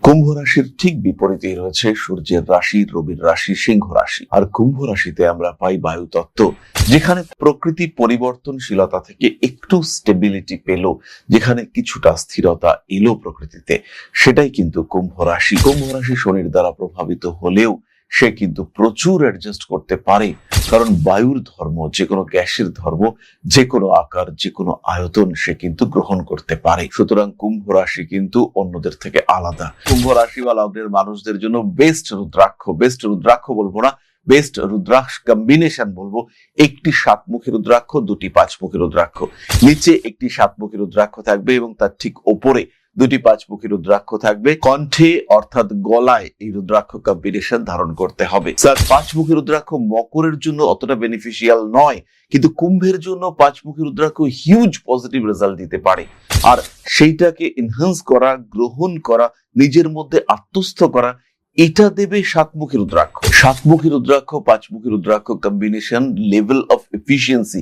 কুম্ভ রাশির ঠিক বিপরীতেই রয়েছে সূর্যের রাশি, রবির রাশি সিংহ রাশি। আর কুম্ভ রাশিতে আমরা পাই বায়ু তত্ত্ব, যেখানে প্রকৃতি পরিবর্তনশীলতা থেকে একটু স্টেবিলিটি পেল, যেখানে কিছুটা স্থিরতা এলো প্রকৃতিতে, সেটাই কিন্তু কুম্ভ রাশি। কুম্ভ রাশি শনির দ্বারা প্রভাবিত হলেও সে কিন্তু প্রচুর অ্যাডজাস্ট করতে পারে, কারণ বায়ুর ধর্ম, যে কোনো গ্যাসের ধর্ম, যে কোনো আকার, যে কোনো আয়তন সে কিন্তু গ্রহণ করতে পারে। সুতরাং কুম্ভ রাশি কিন্তু অন্যদের থেকে আলাদা। কুম্ভ রাশি বা লগ্নের মানুষদের জন্য বেস্ট রুদ্রাক্ষ বলবো না, বেস্ট রুদ্রাক্ষ কম্বিনেশন বলবো। একটি 7মুখী রুদ্রাক্ষ, দুটি 5মুখী রুদ্রাক্ষ। নিচে একটি 7মুখী রুদ্রাক্ষ থাকবে এবং তার ঠিক ওপরে দুটি 5মুখী রুদ্রাক্ষ থাকবে। কণ্ঠে অর্থাৎ গলায় এই রুদ্রাক্ষ কম্বিনেশন ধারণ করতে হবে। স্যার, 5মুখী রুদ্রাক্ষ মকরের জন্য অতটা বেনিফিশিয়াল নয়, কিন্তু কুম্ভের জন্য 5মুখী রুদ্রাক্ষ হিউজ পজিটিভ রেজাল্ট দিতে পারে। আর সেইটাকে এনহান্স করা, গ্রহণ করা, নিজের মধ্যে আত্মস্থ করা, এটা দেবে 7মুখী রুদ্রাক্ষ। 7মুখী রুদ্রাক্ষ 5মুখী rudraksha combination, level of efficiency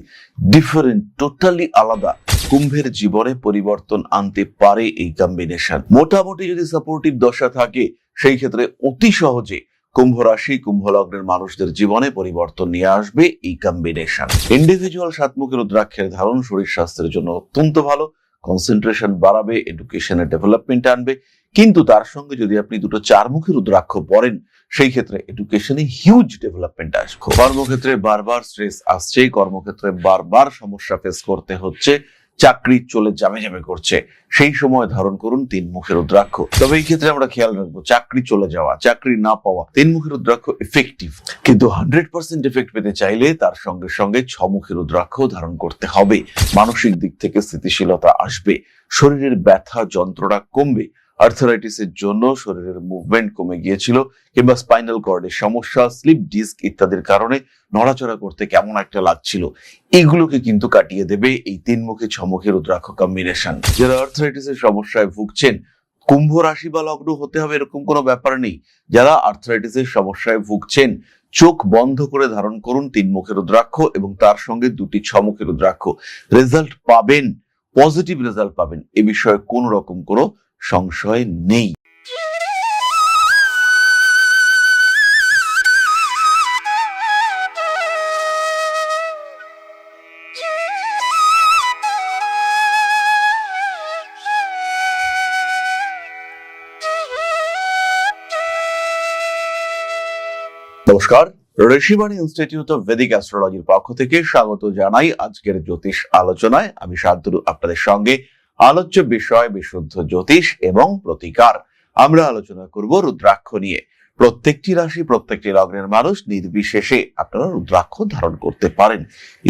different, totally আলাদা। কুম্ভের জীবনে পরিবর্তন আনতে পারে এই কম্বিনেশন। মোটামুটি যদি সাপোর্টিভ দশা থাকে, সেই ক্ষেত্রে অতি সহজে কুম্ভ রাশি, কুম্ভ লগ্নের মানুষদের জীবনে পরিবর্তন নিয়ে আসবে এই কম্বিনেশন। ইন্ডিভিজুয়াল 7মুখী রুদ্রাক্ষের ধারণ শরীর স্বাস্থ্যের জন্য অত্যন্ত ভালো, কনসেন্ট্রেশন বাড়াবে, এডুকেশনের ডেভেলপমেন্ট আনবে। কিন্তু তার সঙ্গে যদি আপনি দুটো 4মুখী রুদ্রাক্ষ পড়েন, সেই ক্ষেত্রে এডুকেশনে হিউজ ডেভেলপমেন্ট আসবে। কর্মক্ষেত্রে বারবার স্ট্রেস আসছে, কর্মক্ষেত্রে বারবার সমস্যা ফেস করতে হচ্ছে, চাকরি চলে যাবে করছে, সেই সময় ধারণ করুন 3মুখী রুদ্রাক্ষ। তবে এই ক্ষেত্রে আমরা খেয়াল রাখবো, চাকরি চলে যাওয়া, চাকরি না পাওয়া, 3মুখী রুদ্রাক্ষ এফেক্টিভ, কিন্তু 100% এফেক্ট পেতে চাইলে তার সঙ্গে সঙ্গে 6মুখী রুদ্রাক্ষ ধারণ করতে হবে। মানসিক দিক থেকে স্থিতিশীলতা আসবে, শরীরের ব্যথা যন্ত্রণা কমবে। আর্থারাইটিসের জন্য শরীরের মুভমেন্ট কমে গিয়েছিল, কিংবা স্পাইনাল কর্ডের সমস্যা, স্লিপ ডিস্ক ইত্যাদির কারণে নড়াচড়া করতে কেমন একটা লাগছিল, এগুলোকে কিন্তু কাটিয়ে দেবে এই 3মুখী 6মুখী রুদ্রাক্ষ কম্বিনেশন। যারা আর্থারাইটিসের সমস্যায় ভুগছেন, কুম্ভ রাশি বা লগ্ন হতে হবে এরকম কোনো ব্যাপার নেই। যারা আর্থারাইটিসের সমস্যায় ভুগছেন, চোখ বন্ধ করে ধারণ করুন 3মুখী রুদ্রাক্ষ এবং তার সঙ্গে দুটি 6মুখী রুদ্রাক্ষ। রেজাল্ট পাবেন, পজিটিভ রেজাল্ট পাবেন, এ বিষয়ে কোন রকম কোনো সংশয় নেই। নমস্কার, ঋষিবাণী ইনস্টিটিউট অফ ভেদিক অ্যাস্ট্রোলজির পক্ষ থেকে স্বাগত জানাই আজকের জ্যোতিষ আলোচনায়। আমি শান্তনু আপনাদের সঙ্গে। আলোচ্য বিষয় বিশুদ্ধ জ্যোতিষ এবং প্রতিকার। আমরা আলোচনা করব রুদ্রাক্ষ নিয়ে। প্রত্যেকটি রাশি, প্রত্যেকটি লগ্নের মানুষ নির্বিশেষে আপনারা রুদ্রাক্ষ ধারণ করতে পারেন।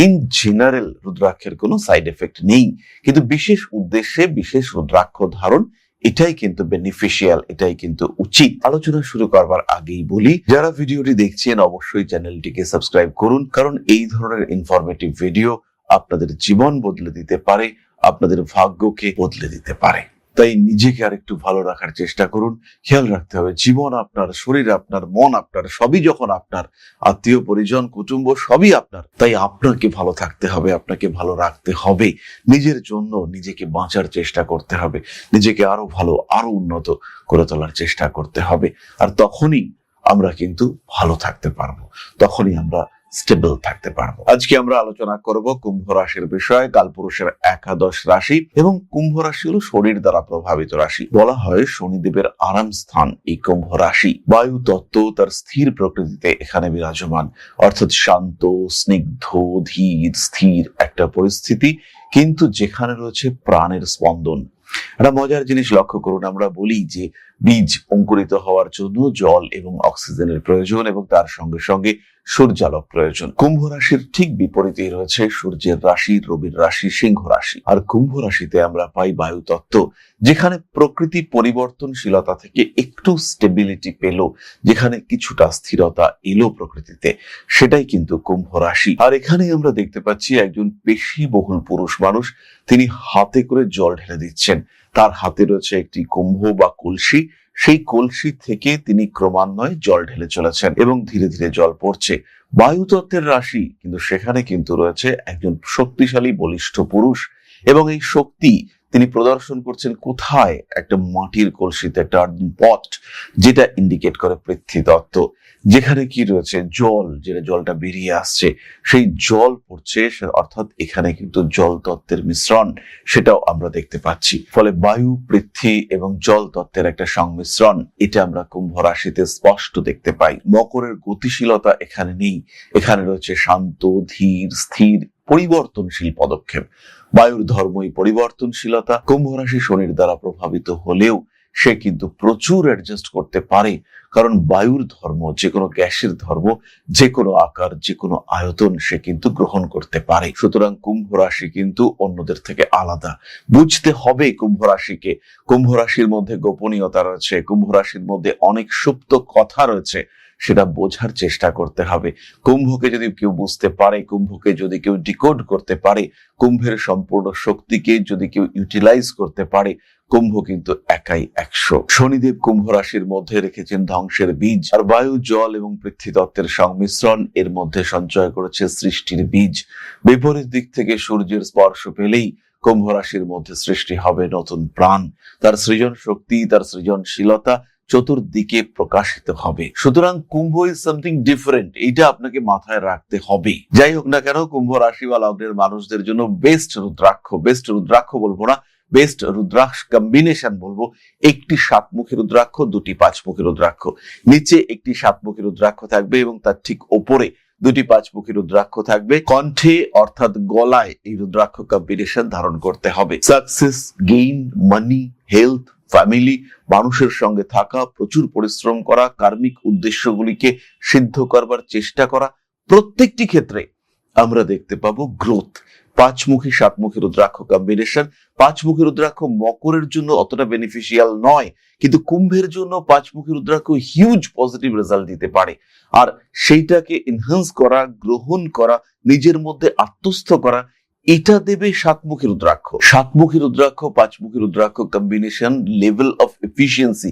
ইন জেনারেল রুদ্রাক্ষের কোনো সাইড এফেক্ট নেই, কিন্তু বিশেষ উদ্দেশ্যে বিশেষ রুদ্রাক্ষ ধারণ, এটাই কিন্তু বেনিফিশিয়াল, এটাই কিন্তু উচিত। আলোচনা শুরু করবার আগেই বলি, যারা ভিডিওটি দেখছেন অবশ্যই চ্যানেলটিকে সাবস্ক্রাইব করুন, কারণ এই ধরনের ইনফরমেটিভ ভিডিও আপনাদের জীবন বদলে দিতে পারে, আপনাদের ভাগ্যকে বদলে দিতে পারে। তাই নিজেকে আর একটু ভালো রাখার চেষ্টা করুন। খেয়াল রাখতে হবে, জীবন আপনার, শরীর আপনার, মন আপনার, সবই যখন আপনার, আত্মীয় পরিজন কুটুম্ব সবই আপনার। তাই আপনাকে ভালো থাকতে হবে, আপনাকে ভালো রাখতে হবে। নিজের জন্য নিজেকে বাঁচার চেষ্টা করতে হবে, নিজেকে আরো ভালো, আরো উন্নত করে তোলার চেষ্টা করতে হবে। আর তখনই আমরা কিন্তু ভালো থাকতে পারবো, তখনই আমরা স্টেবল থাকতে পারবো। আজকে আমরা আলোচনা করব কুম্ভ রাশির বিষয়ে। কালপুরুষের একাদশ রাশি, এবং কুম্ভ রাশি হলো শনির দ্বারা প্রভাবিত রাশি। বলা হয় শনিদেবের আরাম স্থান এই কুম্ভ রাশি। বায়ু তত্ত্ব তার স্থির প্রকৃতিতে এখানে বিরাজমান, অর্থাৎ শান্ত, স্নিগ্ধ, ধীর, স্থির একটা পরিস্থিতি, কিন্তু যেখানে রয়েছে প্রাণের স্পন্দন। একটা মজার জিনিস লক্ষ্য করুন, আমরা বলি যে বীজ অঙ্কুরিত হওয়ার জন্য জল এবং অক্সিজেনের প্রয়োজন, এবং তার সঙ্গে সঙ্গে সূর্যালোক প্রয়োজন। কুম্ভ রাশির ঠিক বিপরীতেই রয়েছে সূর্যের রাশি, রবির রাশি সিংহ রাশি। আর কুম্ভ রাশিতে আমরা পাই বায়ু তত্ত্ব, যেখানে প্রকৃতি পরিবর্তনশীলতা থেকে একটু স্টেবিলিটি পেল, যেখানে কিছুটা স্থিরতা এলো প্রকৃতিতে, সেটাই কিন্তু কুম্ভ রাশি। আর এখানে আমরা দেখতে পাচ্ছি একজন পেশিবহুল পুরুষ মানুষ, তিনি হাতে করে জল ঢেলে দিচ্ছেন। তার হাতে রয়েছে একটি কুম্ভ বা কলসি, সেই কলসি থেকে তিনি ক্রমান্বয়ে জল ঢেলে চলেছেন এবং ধীরে ধীরে জল পড়ছে। বায়ুতত্ত্বের রাশি, কিন্তু সেখানে কিন্তু রয়েছে একজন শক্তিশালী বলিষ্ঠ পুরুষ, এবং এই শক্তি তিনি প্রদর্শন করছেন কোথায়, একটা মাটির কলসিতে, একটা পট, যেটা ইন্ডিকেট করে পৃথ্বী তত্ত্ব। যেখানে কি রয়েছে, জল, যেটা জলটা বেরিয়ে আসছে, সেই জল পড়ছে, অর্থাৎ এখানে কিন্তু জল তত্ত্বের মিশ্রণ, সেটাও আমরা দেখতে পাচ্ছি। ফলে বায়ু, পৃথ্বী এবং জল তত্ত্বের একটা সংমিশ্রণ, এটা আমরা কুম্ভ রাশিতে স্পষ্ট দেখতে পাই। মকরের গতিশীলতা এখানে নেই, এখানে রয়েছে শান্ত, ধীর, স্থির, পরিবর্তনশীল পদক্ষেপ। বায়ুর ধর্মই পরিবর্তনশীলতা। কুম্ভ রাশি শনির দ্বারা প্রভাবিত হলেও সে কিন্তু প্রচুর অ্যাডজাস্ট করতে পারে, কারণ বায়ুর ধর্ম, যে কোনো গ্যাসের ধর্ম, যে কোনো আকার, যে কোনো আয়তন সে কিন্তু গ্রহণ করতে পারে। সুতরাং কুম্ভ রাশি কিন্তু অন্যদের থেকে আলাদা। বুঝতে হবে কুম্ভ রাশিকে। কুম্ভ রাশির মধ্যে গোপনীয়তা রয়েছে, কুম্ভ রাশির মধ্যে অনেক সুপ্ত কথা রয়েছে, সেটা বোঝার চেষ্টা করতে হবে। কুম্ভকে যদি কেউ বুঝতে পারে, কুম্ভকে যদি কেউ ডিকোড করতে পারে, কুম্ভের সম্পূর্ণ শক্তিকে যদি কেউ ইউটিলাইজ করতে পারে, কুম্ভ কিন্তু একাই 100। শনিদেব কুম্ভ রাশির মধ্যে রেখেছেন ধ্বংসের বীজ, আর বায়ু, জল এবং পৃথ্বী তত্ত্বের সংমিশ্রণ এর মধ্যে সঞ্চয় করেছে সৃষ্টির বীজ। বিপরীত দিক থেকে সূর্যের স্পর্শ পেলেই কুম্ভ রাশির মধ্যে সৃষ্টি হবে নতুন প্রাণ। তার সৃজন শক্তি, তার সৃজনশীলতা চতুর্দিকে প্রকাশিত হবে। সুতরাং কুম্ভ ইজ সামথিং ডিফারেন্ট, এটা আপনাকে মাথায় রাখতে হবে। যাই হোক না কেন, কুম্ভ রাশি বা লগ্নের মানুষদের জন্য বেস্ট রুদ্রাক্ষ বলবো না, বেস্ট রুদ্রাক্ষ কম্বিনেশন বলবো, একটি 7মুখী রুদ্রাক্ষ, দুটি 5মুখী রুদ্রাক্ষ। নিচে একটি 7মুখী রুদ্রাক্ষ থাকবে এবং তার ঠিক ওপরে দুটি 5মুখী রুদ্রাক্ষ থাকবে। কণ্ঠে অর্থাৎ গলায় এই রুদ্রাক্ষ কম্বিনেশন ধারণ করতে হবে। সাকসেস, গেইন, মানি, হেলথ, ফ্যামিলি, মানুষের সঙ্গে থাকা, প্রচুর পরিশ্রম করা, কার্মিক উদ্দেশ্যগুলিকে সিদ্ধ করবার চেষ্টা করা, প্রত্যেকটি ক্ষেত্রে আমরা দেখতে পাবো গ্রোথ। 5মুখী 7মুখী রুদ্রাক্ষ কম্বিনেশন। 5মুখী রুদ্রাক্ষ মকরের জন্য অতটা বেনিফিশিয়াল নয়, কিন্তু কুম্ভের জন্য 5মুখী রুদ্রাক্ষ হিউজ পজিটিভ রেজাল্ট দিতে পারে। আর সেইটাকে এনহান্স করা, গ্রহণ করা, নিজের মধ্যে আত্মস্থ করা, এটা দেবে 7মুখী রুদ্রাক্ষ। 7মুখী রুদ্রাক্ষ 5মুখী rudraksha combination, level of efficiency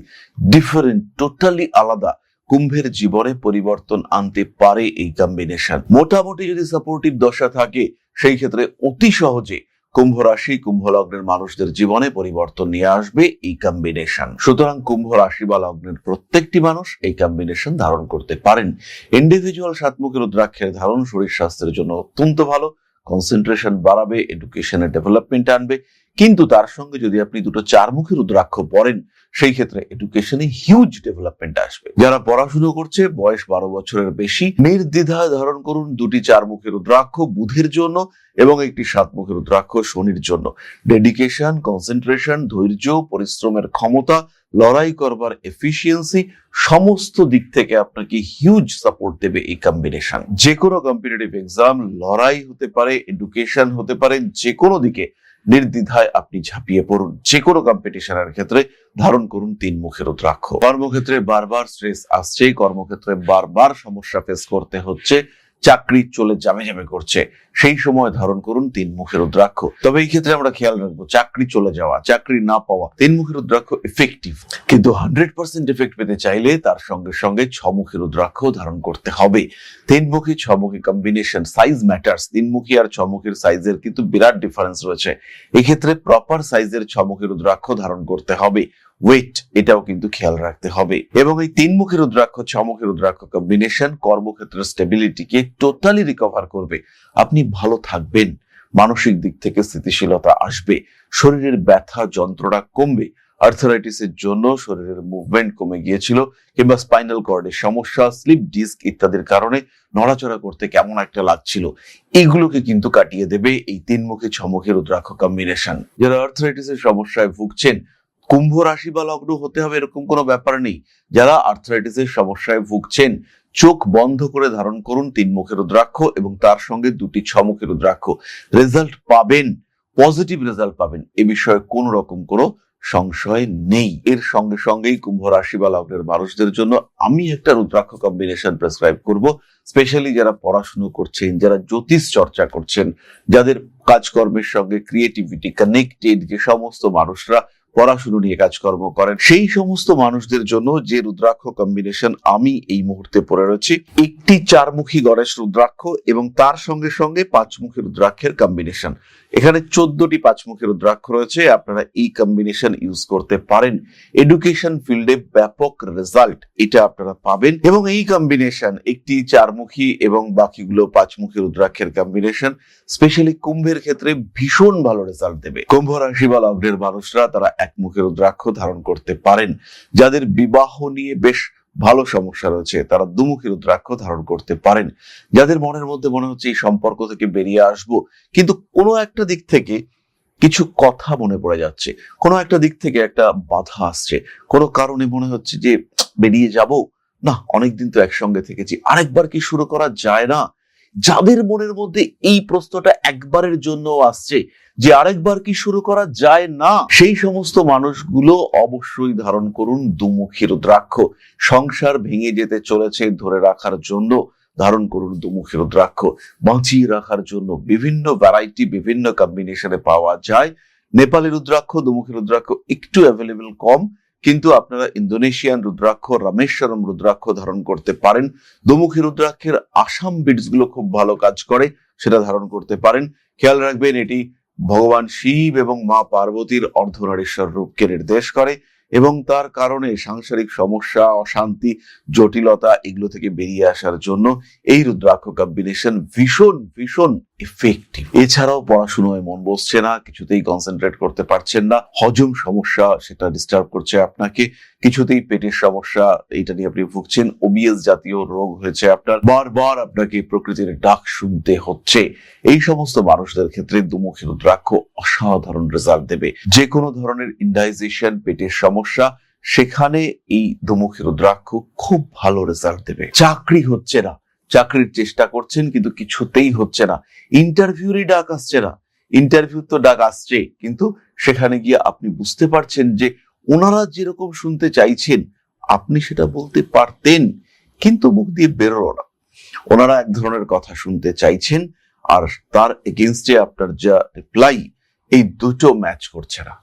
different, totally আলাদা। কুম্ভের জীবনে পরিবর্তন আনতে পারে এই কম্বিনেশন। মোটামুটি যদি সাপোর্টিভ দশা থাকে, সেই ক্ষেত্রে অতি সহজে কুম্ভ রাশি, কুম্ভ লগ্নের মানুষদের জীবনে পরিবর্তন নিয়ে আসবে এই কম্বিনেশন। সুতরাং কুম্ভ রাশি বা লগ্নের প্রত্যেকটি মানুষ এই কম্বিনেশন ধারণ করতে পারেন। ইন্ডিভিজুয়াল 7মুখী রুদ্রাক্ষের ধারণ শরীর স্বাস্থ্যের জন্য অত্যন্ত ভালো, কনসেন্ট্রেশন বাড়াবে, এডুকেশনের ডেভেলপমেন্ট আনবে। কিন্তু তার সঙ্গে যদি আপনি দুটো 4মুখী রুদ্রাক্ষ পড়েন, সেই ক্ষেত্রে এডুকেশনে হিউজ ডেভেলপমেন্ট আসবে। যারা পড়াশুনো করছে, বয়স 12 বছরের বেশি, নির্দ্বিধায় ধারণ করুন দুটি 4মুখী রুদ্রাক্ষ বুধের জন্য এবং একটি 7মুখী রুদ্রাক্ষ শনির জন্য। ডেডিকেশন, কনসেন্ট্রেশন, ধৈর্য, পরিশ্রমের ক্ষমতা, লড়াই করবার এফিসিয়েন্সি, সমস্ত দিক থেকে আপনাকে হিউজ সাপোর্ট দেবে এই কম্বিনেশন। যে কোনো কম্পিটিটিভ এক্সাম, লড়াই হতে পারে, এডুকেশন হতে পারে, যে কোনো দিকে নির্দ্বিধায় আপনি ঝাঁপিয়ে পড়ুন। যে কোনো কম্পিটিশনের ক্ষেত্রে ধারণ করুন 3মুখী রুদ্রাক্ষ। কর্মক্ষেত্রে বারবার স্ট্রেস আসছে, কর্মক্ষেত্রে বারবার সমস্যা ফেস করতে হচ্ছে, চাকরি চলে জামে করছে, সেই সময় ধারণ করুন 3মুখী রুদ্রাক্ষ। তবে এই ক্ষেত্রে আমরা খেয়াল রাখবো, চাকরি চলে যাওয়া, চাকরি না পাওয়া, 3মুখী রুদ্রাক্ষ এফেক্টিভ, কিন্তু 100% এফেক্ট পেতে চাইলে তার সঙ্গে সঙ্গে 6মুখী রুদ্রাক্ষ ধারণ করতে হবে। 3মুখী 6মুখী কম্বিনেশন, সাইজ ম্যাটার্স। 3মুখী আর 6মুখীর সাইজের কিন্তু বিরাট ডিফারেন্স রয়েছে। এক্ষেত্রে প্রপার সাইজের 6মুখী রুদ্রাক্ষ ধারণ করতে হবে। ওয়েট, এটাও কিন্তু খেয়াল রাখতে হবে। এবং এই 3মুখী রুদ্রাক্ষ 6মুখী রুদ্রাক্ষ কম্বিনেশন কর্মক্ষেত্রের স্টেবিলিটিকে টোটালি রিকভার করবে। আপনি ভালো থাকবেন, মানসিক দিক থেকে স্থিতিশীলতা আসবে, শরীরের ব্যথা যন্ত্রণা কমবে। আর্থারাইটিসের জন্য শরীরের মুভমেন্ট কমে গিয়েছিল, কিংবা স্পাইনাল কর্ডের সমস্যা, স্লিপ ডিস্ক ইত্যাদির কারণে নড়াচড়া করতে কেমন একটা লাগছিল, এগুলোকে কিন্তু কাটিয়ে দেবে এই 3মুখী 6মুখী রুদ্রাক্ষ কম্বিনেশন। যারা আর্থারাইটিসের সমস্যায় ভুগছেন, কুম্ভ রাশি বা লগ্ন হতে হবে এরকম কোনো ব্যাপার নেই। যারা আর্থারাইটিসের সমস্যায় ভুগছেন, চোখ বন্ধ করে ধারণ করুন 3মুখী রুদ্রাক্ষ এবং তার সঙ্গে দুটি 6মুখী রুদ্রাক্ষ। রেজাল্ট পাবেন, পজিটিভ রেজাল্ট পাবেন, এ বিষয়ে কোন রকম কোনো সংশয় নেই। এর সঙ্গে সঙ্গেই কুম্ভ রাশি বা লগ্নের মানুষদের জন্য আমি একটা রুদ্রাক্ষ কম্বিনেশন প্রেসক্রাইব করব, স্পেশালি যারা পড়াশুনো করছেন, যারা জ্যোতিষ চর্চা করছেন, যাদের কাজকর্মের সঙ্গে ক্রিয়েটিভিটি কানেক্টেড, যে সমস্ত মানুষরা পড়াশুনো নিয়ে কাজকর্ম করেন, সেই সমস্ত মানুষদের জন্য যে রুদ্রাক্ষ কম্বিনেশন আমি এই মুহূর্তে পরে রয়েছি, একটি 4মুখী গণেশ রুদ্রাক্ষ এবং তার সঙ্গে সঙ্গে 5মুখী রুদ্রাক্ষের কম্বিনেশন। এখানে 14টি 5মুখী রুদ্রাক্ষ রয়েছে। আপনারা এই কম্বিনেশন ইউজ করতে পারেন। এডুকেশন ফিল্ডে ব্যাপক রেজাল্ট এটা আপনারা পাবেন। এবং এই কম্বিনেশন, একটি 4মুখী এবং বাকিগুলো 5মুখী রুদ্রাক্ষের কম্বিনেশন, স্পেশালি কুম্ভের ক্ষেত্রে ভীষণ ভালো রেজাল্ট দেবে। কুম্ভ রাশি বা লগ্নের মানুষরা তারা 1মুখী রুদ্রাক্ষ ধারণ করতে পারেন। যাদের বিবাহ নিয়ে বেশ ভালো সমস্যা রয়েছে তারা 2মুখী রুদ্রাক্ষ ধারণ করতে পারেন। যাদের মনের মধ্যে মনে হচ্ছে এই সম্পর্ক থেকে বেরিয়ে আসবো, কিন্তু কোনো একটা দিক থেকে কিছু কথা মনে পড়ে যাচ্ছে, কোনো একটা দিক থেকে একটা বাধা আসছে, কোনো কারণে মনে হচ্ছে যে বেরিয়ে যাব না, অনেকদিন তো একসঙ্গে থেকেছি, আরেকবার কি শুরু করা যায় না? যাদের মনের মধ্যে এই প্রশ্নটা একবারের জন্য আসছে যে আরেকবার কি শুরু করা যায় না, সেই সমস্ত মানুষগুলো অবশ্যই ধারণ করুন 2মুখী রুদ্রাক্ষ। সংসার ভেঙে যেতে চলেছে ধরে রাখার জন্য ধারণ করুন 2মুখী রুদ্রাক্ষ। বাঁচিয়ে রাখার জন্য বিভিন্ন ভ্যারাইটি, বিভিন্ন কম্বিনেশনে পাওয়া যায়। নেপালি রুদ্রাক্ষ, 2মুখী রুদ্রাক্ষ একটু অ্যাভেলেবল কম, কিন্তু আপনারা ইন্দোনেশিয়ান রুদ্রাক্ষ, রামেশ্বরম রুদ্রাক্ষ ধারণ করতে পারেন। 2মুখী রুদ্রাক্ষের আসাম বিডস গুলো খুব ভালো কাজ করে, সেটা ধারণ করতে পারেন। খেয়াল রাখবেন এটি ভগবান শিব এবং মা পার্বতীর অর্ধনারীশ্বর রূপকে নির্দেশ করে এবং তার কারণে সাংসারিক সমস্যা, অশান্তি, জটিলতা এগুলো থেকে বেরিয়ে আসার জন্য এই রুদ্রাক্ষ কম্বিনেশন ভীষণ ভীষণ ইফেক্টিভ। এছাড়াও পড়াশোনায় মন বসছে না, কিছুতেই কনসেন্ট্রেট করতে পারছেন না, হজম সমস্যা সেটা ডিস্টার্ব করছে আপনাকে, কিছুতেই পেটের সমস্যা এইটা নিয়ে আপনি ভুগছেন, ওবিএস জাতীয় রোগ হয়েছে আপনার, বারবার আপনাকে প্রকৃতির ডাক শুনতে হচ্ছে, এই সমস্ত মানুষদের ক্ষেত্রে 2মুখী রুদ্রাক্ষ অসাধারণ রেজাল্ট দেবে। যে কোনো ধরনের ইন্ডাইজেশন, পেটের সমস্যা, সেখানে এই 2মুখী রুদ্রাক্ষ খুব ভালো রেজাল্ট দেবে। চাকরি হচ্ছে না, চাকরির চেষ্টা করছেন কিন্তু কিছুতেই হচ্ছে না, ইন্টারভিউরই ডাক আসছে না, ইন্টারভিউ তো ডাক আসছে কিন্তু সেখানে গিয়ে আপনি বুঝতে পারছেন যে ওনারা যেরকম শুনতে চাইছেন আপনি সেটা বলতে পারতেন কিন্তু মুখ দিয়ে বেরোলো না। ওনারা এক ধরনের কথা শুনতে চাইছেন আর তার এগেইনস্টে আপনার যা রিপ্লাই, এই দুটো ম্যাচ করছে না।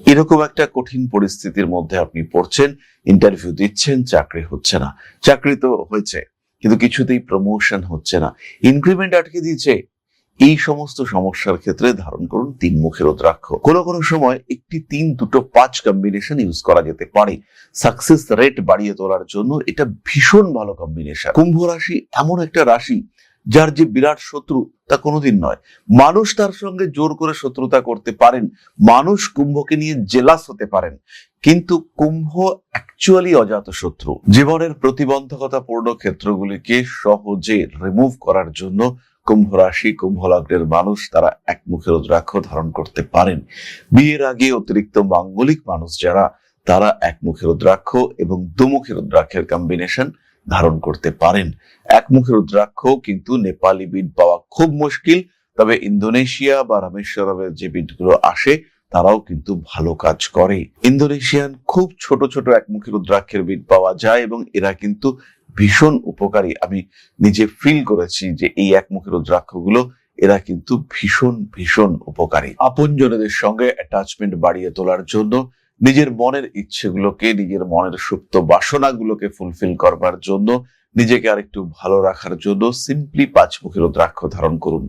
এরকম একটা কঠিন পরিস্থিতির মধ্যে আপনি পড়ছেন, ইন্টারভিউ দিচ্ছেন, চাকরি হচ্ছে না, চাকরি তো হয়েছে কিন্তু কিছুতেই প্রমোশন হচ্ছে না, ইনক্রিমেন্ট আটকে দিয়েছে। এই সমস্ত সমস্যার ক্ষেত্রে ধারণ করুন 3মুখী রুদ্রাক্ষ। কোনো কোনো সময় একটি 3, 2, 5 কম্বিনেশন ইউজ করা যেতে পারে। সাকসেস রেট বাড়িয়ে তোলার জন্য এটা ভীষণ ভালো কম্বিনেশন। কুম্ভ রাশি এমন একটা রাশি যার যে বিরাট শত্রু তা কোনোদিন নয়। মানুষ তার সঙ্গে জোর করে শত্রুতা করতে পারেন, মানুষ কুম্ভকে নিয়ে জেলাস হতে পারেন, কিন্তু কুম্ভ অ্যাকচুয়ালি অজাত শত্রু। জীবনের প্রতিবন্ধকতাপূর্ণ ক্ষেত্রগুলিকে সহজে রিমুভ করার জন্য কুম্ভ রাশি, কুম্ভ লগ্নের মানুষ তারা 1মুখী রুদ্রাক্ষ ধারণ করতে পারেন। বিয়ের আগে অতিরিক্ত মাঙ্গলিক মানুষ যারা, তারা 1মুখী রুদ্রাক্ষ এবং 2মুখী রুদ্রাক্ষের কম্বিনেশন ধারণ করতে পারেন। 1মুখী রুদ্রাক্ষ কিন্তু নেপালি বিড পাওয়া খুব মুশকিল, তবে ইন্দোনেশিয়া বা রামেশ্বরমের যে বিডগুলো আসে তারাও কিন্তু ভালো কাজ করে। ইন্দোনেশিয়ান খুব ছোট ছোট 1মুখী রুদ্রাক্ষের বিড পাওয়া যায় এবং এরা কিন্তু ভীষণ উপকারী। আমি নিজে ফিল করেছি যে এই 1মুখী রুদ্রাক্ষগুলো এরা কিন্তু ভীষণ ভীষণ উপকারী। আপনজনদের সঙ্গে অ্যাটাচমেন্ট বাড়িয়ে তোলার জন্য, নিজের মনের ইচ্ছেগুলোকে, নিজের মনের সুপ্ত বাসনাগুলোকে ফুলফিল করবার জন্য, নিজেকে আরেকটু ভালো রাখার জন্য সিম্পলি 5মুখী রুদ্রাক্ষ ধারণ করুন।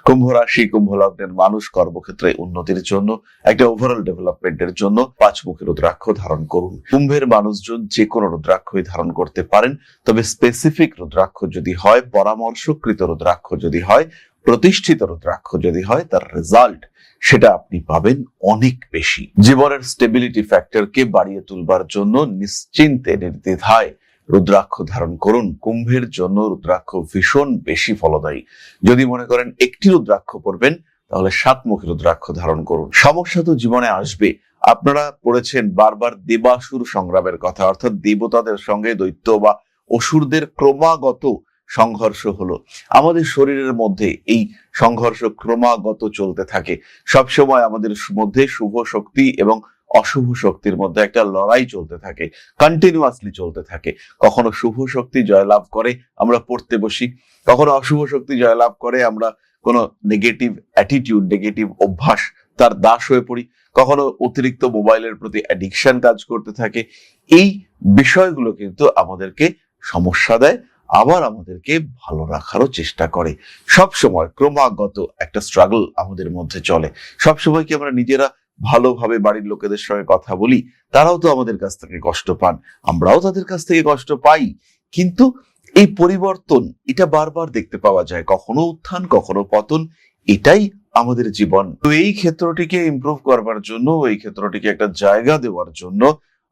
কুম্ভ রাশি, কুম্ভ লগ্নের মানুষ কর্মক্ষেত্রে উন্নতির জন্য, একটা ওভারঅল ডেভেলপমেন্টের জন্য 5মুখী রুদ্রাক্ষ ধারণ করুন। কুম্ভের মানুষজন যে কোনো রুদ্রাক্ষই ধারণ করতে পারেন, তবে স্পেসিফিক রুদ্রাক্ষ যদি হয়, পরামর্শকৃত রুদ্রাক্ষ যদি হয়, প্রতিষ্ঠিত রুদ্রাক্ষ যদি হয়, তার রেজাল্ট সেটা আপনি পাবেন অনেক বেশি। জীবনের স্টেবিলিটি ফ্যাক্টরকে বাড়িয়ে তুলবার জন্য নিশ্চিন্তে, নির্দ্বিধায় রুদ্রাক্ষ ধারণ করুন। কুম্ভের জন্য রুদ্রাক্ষ ভীষণ বেশি ফলদায়ী। যদি মনে করেন একটি রুদ্রাক্ষ পড়বেন, তাহলে 7মুখী রুদ্রাক্ষ ধারণ করুন। সমস্যা তো জীবনে আসবে। আপনারা পড়েছেন বারবার দেবাসুর সংগ্রামের কথা, অর্থাৎ দেবতাদের সঙ্গে দৈত্য বা অসুরদের ক্রমাগত সংঘর্ষ হলো। আমাদের শরীরের মধ্যে এই সংঘর্ষ ক্রমাগত চলতে থাকে। সবসময় আমাদের মধ্যে শুভ শক্তি এবং অশুভ শক্তির মধ্যে একটা লড়াই চলতে থাকে, কন্টিনিউয়াসলি চলতে থাকে। কখনো শুভ শক্তি জয়লাভ করে, আমরা পড়তে বসি, কখনো অশুভ শক্তি জয়লাভ করে, আমরা কোনো নেগেটিভ অ্যাটিটিউড, নেগেটিভ অভ্যাস তার দাস হয়ে পড়ি, কখনো অতিরিক্ত মোবাইলের প্রতি অ্যাডিকশন কাজ করতে থাকে। এই বিষয়গুলো কিন্তু আমাদেরকে সমস্যা দেয়, আবার আমাদেরকে ভালো রাখারও চেষ্টা করে। সব সময় ক্রমাগত একটা স্ট্রাগল আমাদের মধ্যে চলে। সব সময় কি আমরা নিজেরা ভালোভাবে বাড়ির লোকেদের সঙ্গে কথা বলি? তারাও তো আমাদের কাছ থেকে কষ্ট পান, আমরাও তাদের কাছ থেকে কষ্ট পাই। কিন্তু এই পরিবর্তন এটা বারবার দেখতে পাওয়া যায়, কখনো উত্থান কখনো পতন, এটাই আমাদের জীবন। তো এই ক্ষেত্রটিকে ইমপ্রুভ করবার জন্য, এই ক্ষেত্রটিকে একটা জায়গা দেওয়ার জন্য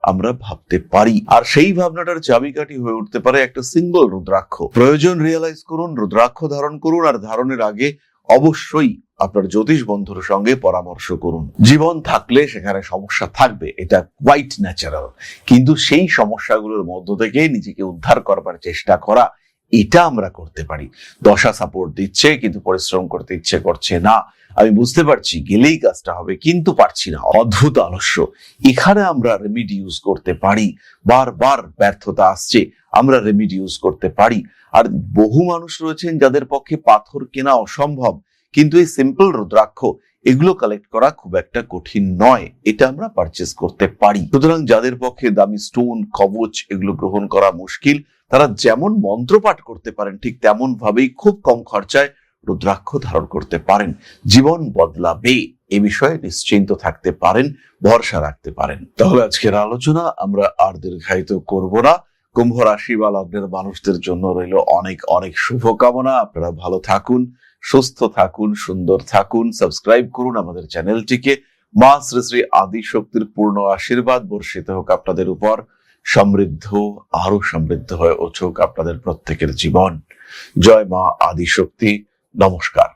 আমরা ভাবতে পারি। আর সেই ভাবনাটার চাবিকাঠি হয়ে উঠতে পারে একটা সিঙ্গল রুদ্রাক্ষ। প্রয়োজন রিয়েলাইজ করুন, রুদ্রাক্ষ ধারণ করুন, আর ধারণের আগে অবশ্যই আপনার জ্যোতিষ বন্ধুর সঙ্গে পরামর্শ করুন। জীবন থাকলে সেখানে সমস্যা থাকবে, এটা কোয়াইট ন্যাচারাল, কিন্তু সেই সমস্যাগুলোর মধ্য থেকে নিজেকে উদ্ধার করবার চেষ্টা করা, এটা আমরা করতে পারি। দশা সাপোর্ট দিচ্ছে কিন্তু পরিশ্রম করতে ইচ্ছে করছে না, আমি বুঝতে পারছি গেলেই কাজটা হবে কিন্তু পারছি না, অদ্ভুত আলস্য, এখানে আমরা রেমিডি ইউজ করতে পারি। বারবার ব্যর্থতা আসছে, আমরা রেমিডি ইউজ করতে পারি। আর বহু মানুষ রয়েছেন যাদের পক্ষে পাথর কেনা অসম্ভব, কিন্তু এই সিম্পল রুদ্রাক্ষ এগুলো কালেক্ট করা খুব একটা কঠিন নয়, এটা আমরা পারচেস করতে পারি। সুতরাং যাদের পক্ষে দামি স্টোন, কবচ এগুলো গ্রহণ করা মুশকিল, তারা যেমন মন্ত্র পাঠ করতে পারেন ঠিক তেমন ভাবেই খুব কম খরচায় রুদ্রাক্ষ ধারণ করতে পারেন। জীবন বদলাবে, এ বিষয়ে নিশ্চিন্ত থাকতে পারেন, ভরসা রাখতে পারেন। তাহলে আজকের আলোচনা আমরা আর দীর্ঘায়িত করব না। কুম্ভ রাশি বা লগ্নের মানুষদের জন্য রইল অনেক অনেক শুভকামনা। আপনারা ভালো থাকুন, সুস্থ থাকুন, সুন্দর থাকুন। সাবস্ক্রাইব করুন আমাদের চ্যানেলটিকে। মা শ্রী শ্রী আদি শক্তির পূর্ণ আশীর্বাদ বর্ষিত হোক আপনাদের উপর। সমৃদ্ধ, আরো সমৃদ্ধ হয়ে উঠুক আপনাদের প্রত্যেকের জীবন। জয় মা আদি শক্তি। নমস্কার।